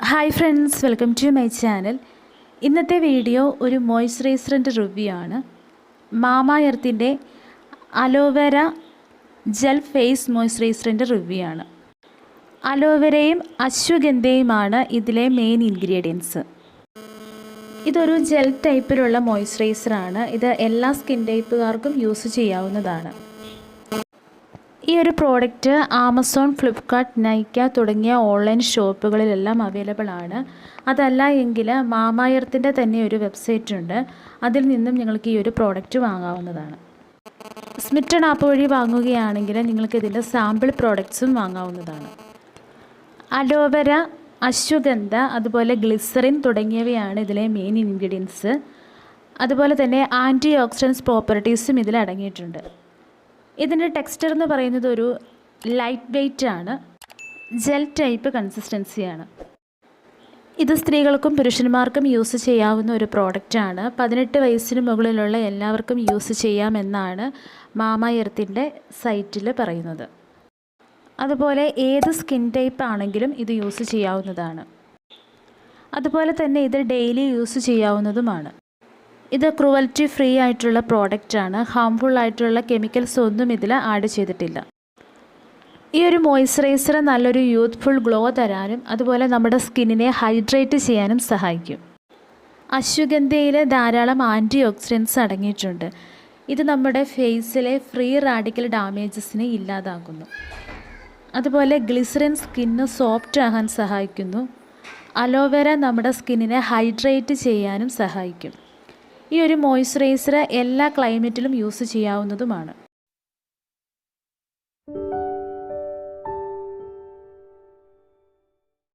Hi friends, welcome to my channel. ഇന്നത്തെ video ഒരു മോയ്സ്ചറൈസറിൻ്റെ review ആണ്. മാമാഎർത്തിൻ്റെ അലോവേര ജെൽ ഫേസ് മോയ്സ്ചറൈസറിൻ്റെ റിവ്യൂ ആണ്. അലോവേരയും അശ്വഗന്ധയുമാണ് ഇതിലെ മെയിൻ ഇൻഗ്രീഡിയൻസ്. ഇതൊരു ജെൽ ടൈപ്പിലുള്ള മോയ്സ്ചറൈസറാണ്. ഇത് എല്ലാ സ്കിൻ ടൈപ്പുകാർക്കും യൂസ് ചെയ്യാവുന്നതാണ്. ഈ ഒരു പ്രോഡക്റ്റ് ആമസോൺ, ഫ്ലിപ്കാർട്ട്, നൈക്ക തുടങ്ങിയ ഓൺലൈൻ ഷോപ്പുകളിലെല്ലാം അവൈലബിൾ ആണ്. അതല്ല എങ്കിൽ മാമാഎർത്തിൻ്റെ തന്നെ ഒരു വെബ്സൈറ്റ് ഉണ്ട്. അതിൽ നിന്നും നിങ്ങൾക്ക് ഈ ഒരു പ്രോഡക്റ്റ് വാങ്ങാവുന്നതാണ്. സ്മിറ്റൺ ആപ്പ് വഴി വാങ്ങുകയാണെങ്കിൽ നിങ്ങൾക്ക് ഇതിൻ്റെ സാമ്പിൾ പ്രോഡക്ട്സും വാങ്ങാവുന്നതാണ്. അലോവേര, അശ്വഗന്ധ, അതുപോലെ ഗ്ലിസറിൻ തുടങ്ങിയവയാണ് ഇതിലെ മെയിൻ ഇൻഗ്രീഡിയൻസ്. അതുപോലെ തന്നെ ആൻറ്റി ഓക്സിഡൻസ് പ്രോപ്പർട്ടീസും ഇതിൽ അടങ്ങിയിട്ടുണ്ട്. ഇതിൻ്റെ ടെക്സ്ചർ എന്ന് പറയുന്നത് ഒരു ലൈറ്റ് വെയ്റ്റ് ആണ്. ജെൽ ടൈപ്പ് കൺസിസ്റ്റൻസിയാണ്. ഇത് സ്ത്രീകൾക്കും പുരുഷന്മാർക്കും യൂസ് ചെയ്യാവുന്ന ഒരു പ്രോഡക്റ്റാണ്. 18 വയസ്സിന് മുകളിലുള്ള എല്ലാവർക്കും യൂസ് ചെയ്യാമെന്നാണ് മാമാഎർത്തിൻ്റെ സൈറ്റിൽ പറയുന്നത്. അതുപോലെ ഏത് സ്കിൻ ടൈപ്പ് ആണെങ്കിലും ഇത് യൂസ് ചെയ്യാവുന്നതാണ്. അതുപോലെ തന്നെ ഇത് ഡെയിലി യൂസ് ചെയ്യാവുന്നതുമാണ്. ഇത് ക്രൂവൽറ്റി ഫ്രീ ആയിട്ടുള്ള പ്രോഡക്റ്റാണ്. ഹാംഫുൾ ആയിട്ടുള്ള കെമിക്കൽസ് ഒന്നും ഇതിൽ ആഡ് ചെയ്തിട്ടില്ല. ഈ ഒരു മോയ്സ്ചറൈസർ നല്ലൊരു യൂത്ത്ഫുൾ ഗ്ലോ തരാനും അതുപോലെ നമ്മുടെ സ്കിന്നിനെ ഹൈഡ്രേറ്റ് ചെയ്യാനും സഹായിക്കും. അശ്വഗന്ധയിൽ ധാരാളം ആൻറ്റി ഓക്സിഡൻസ് അടങ്ങിയിട്ടുണ്ട്. ഇത് നമ്മുടെ ഫേസിലെ ഫ്രീ റാഡിക്കൽ ഡാമേജസിനെ ഇല്ലാതാക്കുന്നു. അതുപോലെ ഗ്ലിസറിൻ സ്കിന്ന് സോഫ്റ്റ് ആകാൻ സഹായിക്കുന്നു. അലോവേര നമ്മുടെ സ്കിന്നിനെ ഹൈഡ്രേറ്റ് ചെയ്യാനും സഹായിക്കും. ഈ ഒരു മോയ്സ്ചറൈസർ എല്ലാ ക്ലൈമറ്റിലും യൂസ് ചെയ്യാവുന്നതുമാണ്.